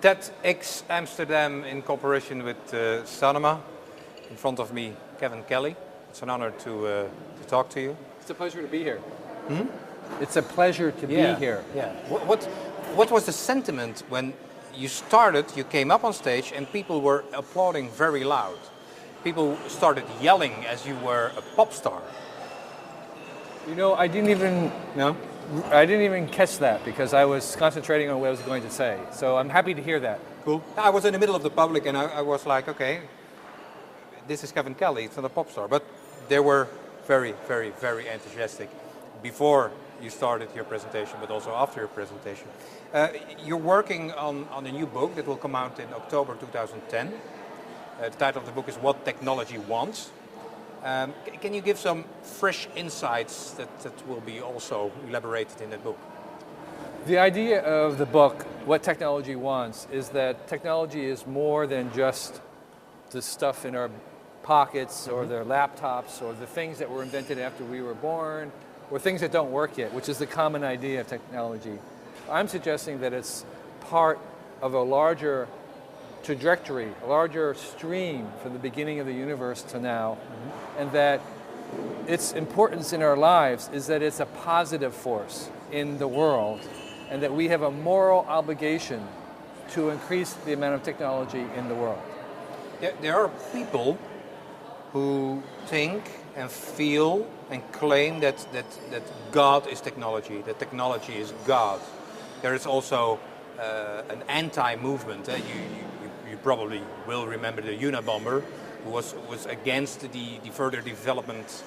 TEDx Amsterdam in cooperation with Sanoma. In front of me, Kevin Kelly. It's an honor to talk to you. It's a pleasure to be here. Hmm? It's a pleasure to be here. Yeah. What was the sentiment when you started, you came up on stage and people were applauding very loud? People started yelling as you were a pop star. You know, I didn't even catch that because I was concentrating on what I was going to say. So I'm happy to hear that. Cool. I was in the middle of the public and I was like, okay, this is Kevin Kelly, it's not a pop star. But they were very, very, very enthusiastic before you started your presentation, but also after your presentation. You're working on a new book that will come out in October 2010. The title of the book is What Technology Wants. Can you give some fresh insights that will be also elaborated in that book? The idea of the book, What Technology Wants, is that technology is more than just the stuff in our pockets or their laptops or the things that were invented after we were born or things that don't work yet, which is the common idea of technology. I'm suggesting that it's part of a larger trajectory, a larger stream from the beginning of the universe to now, and that its importance in our lives is that it's a positive force in the world, and that we have a moral obligation to increase the amount of technology in the world. There are people who think and feel and claim that God is technology, that technology is God. There is also an anti-movement. You probably will remember the Unabomber, who was against the further development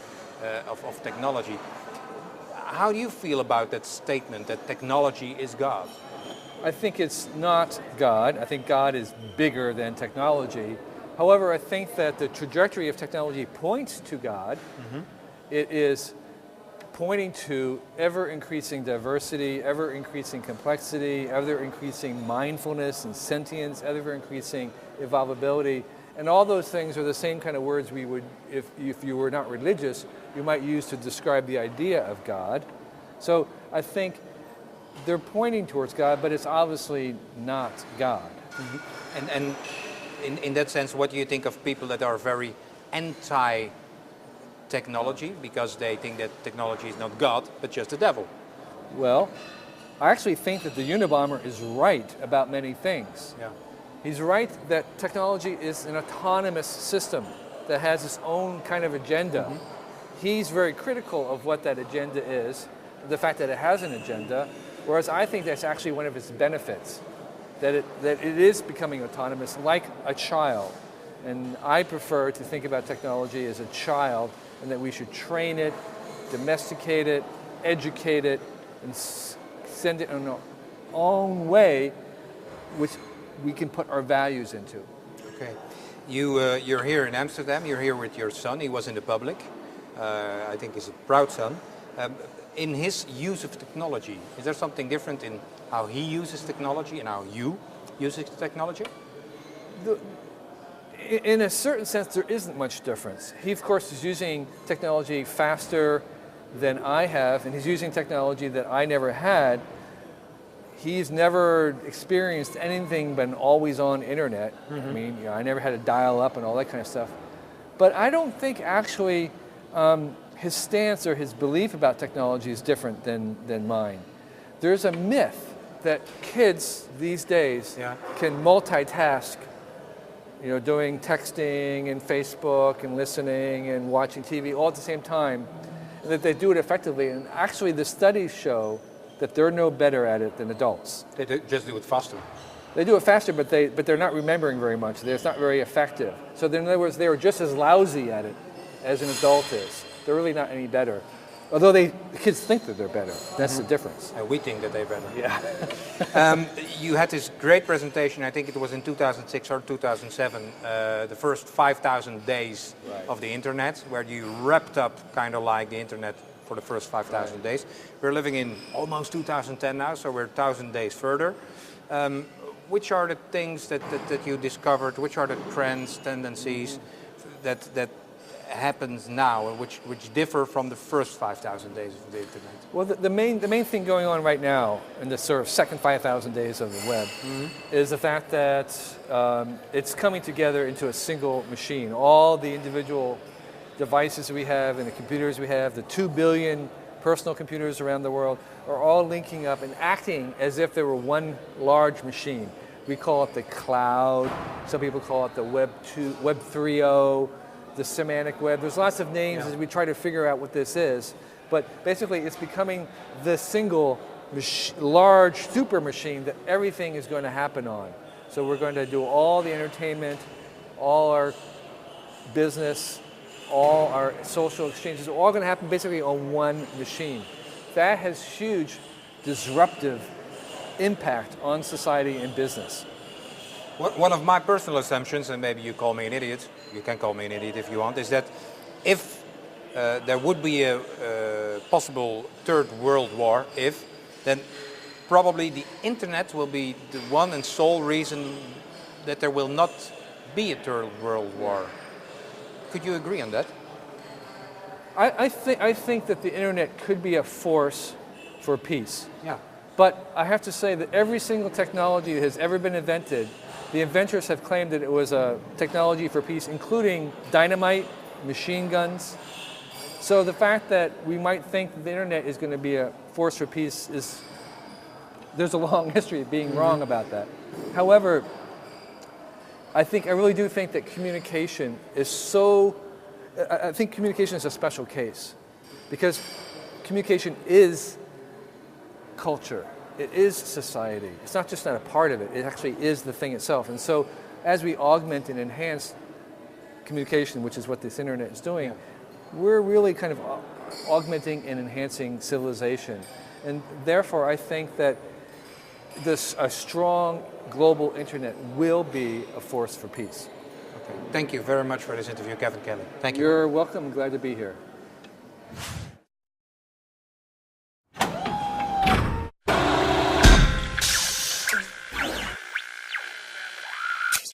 of technology. How do you feel about that statement that technology is God? I think it's not God. I think God is bigger than technology. However, I think that the trajectory of technology points to God. It is pointing to ever-increasing diversity, ever-increasing complexity, ever-increasing mindfulness and sentience, ever-increasing evolvability. And all those things are the same kind of words we would, if you were not religious, you might use to describe the idea of God. So I think they're pointing towards God, but it's obviously not God. And in that sense, what do you think of people that are very anti-technology because they think that technology is not God, but just the devil? Well, I actually think that the Unabomber is right about many things. Yeah. He's right that technology is an autonomous system that has its own kind of agenda. He's very critical of what that agenda is, the fact that it has an agenda, whereas I think that's actually one of its benefits, that it is becoming autonomous like a child. And I prefer to think about technology as a child, and that we should train it, domesticate it, educate it, and send it in our own way, which we can put our values into. Okay. You're here in Amsterdam, you're here with your son, he was in the public. I think he's a proud son. In his use of technology, is there something different in how he uses technology and how you use technology? In a certain sense, there isn't much difference. He, of course, is using technology faster than I have, and he's using technology that I never had. He's never experienced anything but an always-on internet. I mean, I never had to dial up and all that kind of stuff. But I don't think actually his stance or his belief about technology is different than mine. There's a myth that kids these days can multitask, you know, doing texting and Facebook and listening and watching TV all at the same time, and that they do it effectively. And actually the studies show that they're no better at it than adults. They just do it faster. They do it faster, but they're not remembering very much. It's not very effective. So in other words, they were just as lousy at it as an adult is. They're really not any better. Although the kids think that they're better. That's the difference. And we think that they're better. Yeah. You had this great presentation, I think it was in 2006 or 2007, the first 5,000 days of the internet, where you wrapped up kind of like the internet for the first 5,000 days. We're living in almost 2010 now, so we're 1,000 days further. Which are the things that you discovered, which are the trends, tendencies that happens now, and which differ from the first 5,000 days of the internet? Well, the main thing going on right now in the sort of second 5,000 days of the web is the fact that it's coming together into a single machine. All the individual devices we have and the computers we have, the 2 billion personal computers around the world, are all linking up and acting as if they were one large machine. We call it the cloud. Some people call it the Web 3.0, the semantic web. There's lots of names as we try to figure out what this is. But basically, it's becoming the single large super machine that everything is going to happen on. So we're going to do all the entertainment, all our business, all our social exchanges, are all going to happen basically on one machine. That has huge disruptive impact on society and business. One of my personal assumptions, and maybe you call me an idiot, you can call me an idiot if you want, is that if there would be a possible third world war, then probably the internet will be the one and sole reason that there will not be a third world war. Could you agree on that? I think that the internet could be a force for peace. Yeah. But I have to say that every single technology that has ever been invented, the inventors have claimed that it was a technology for peace, including dynamite, machine guns. So the fact that we might think that the internet is going to be a force for peace there's a long history of being wrong about that. However, I really do think that communication is I think communication is a special case, because communication is culture. It is society. It's not just not a part of it. It actually is the thing itself. And so as we augment and enhance communication, which is what this internet is doing, we're really kind of augmenting and enhancing civilization. And therefore, I think that a strong global internet will be a force for peace. Okay. Thank you very much for this interview, Kevin Kelly. Thank you. You're welcome. I'm glad to be here.